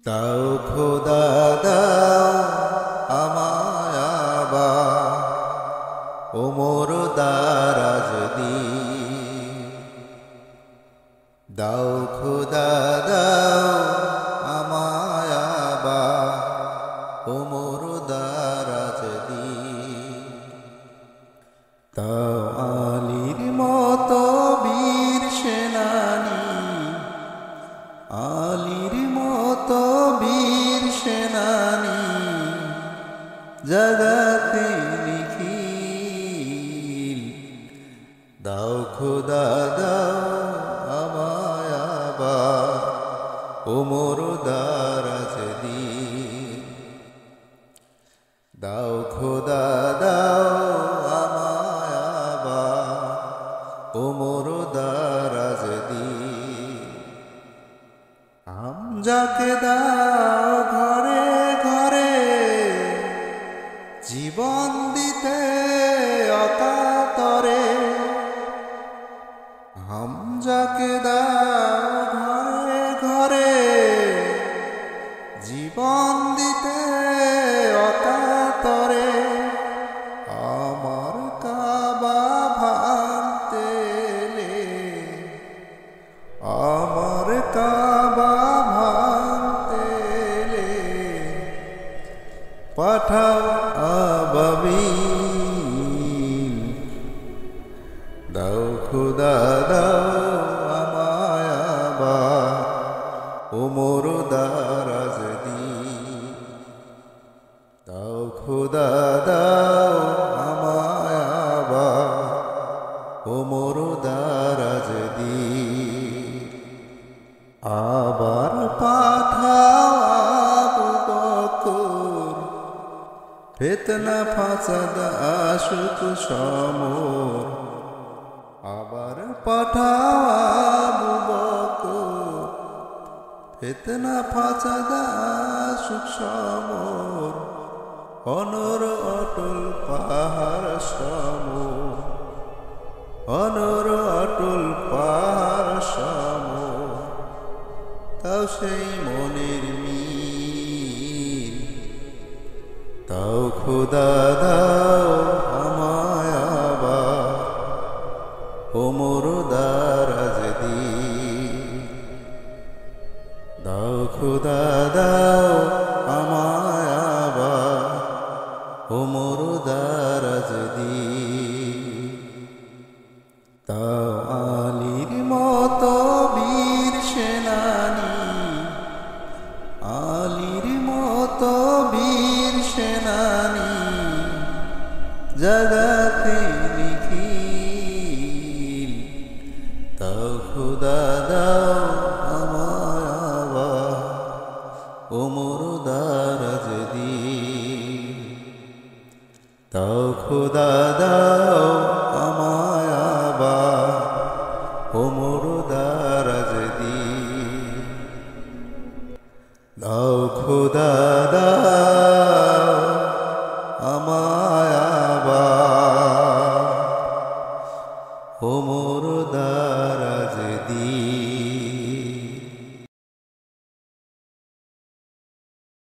দাও খোদা দাও আমায় আবার ওমর দারাজ দিন। দাও খোদা দাও আমায় আবার ওমর দারাজ দিন। দাও আলীর মতো বীর সেনানী, আলীর মতো বীর সেনানী জগতে নিখিল। দাও খোদা দাও আমায় আবার ওমর দারাজ দিন। দাও খোদা দাও আমায় আবার ওমর দারাজ দিন। যাকে দাও ঘরে ঘরে জীবন দিতে অকাতরে, যাকে দাও ঘরে ঘরে জীবন দিতে অকাতরে, আমার কাবা ভাঙতে এলে, আমার কাবা ভাঙতে এলে পাঠাও আবাবিল। দাও খোদা দাও আমায় আবার ওমর দারাজ দিন। দাও খোদা দাও আমায় আবার ওমর দারাজ দিন। আবার পাঠাও আবু বকর, ফিতনা ফাসাদ আশুক সমর। আবার পাঠাও আবু বকর, ফিতনা ফাসাদ আশুক সমর। অনর অটল পাহাড় সমর, অনর অটল পাহাড় সমর। তাও সেই মনের মিল। দাও খোদা দাও আমায় আবার ওমর দারাজ দিন। দাও খোদা দাও আমায় আবার ওমর দারাজ দিন। দাও আলীর মতো বীর সেনানী, আলীর মতো বীর সেনানী জগতে নিখিল। দাও খোদা দাও আমায় আবার ওমর দারাজ দিন। দাও খোদা দাও আমায় আবার ওমর দারাজ দিন। দাও খোদা দাও আমায়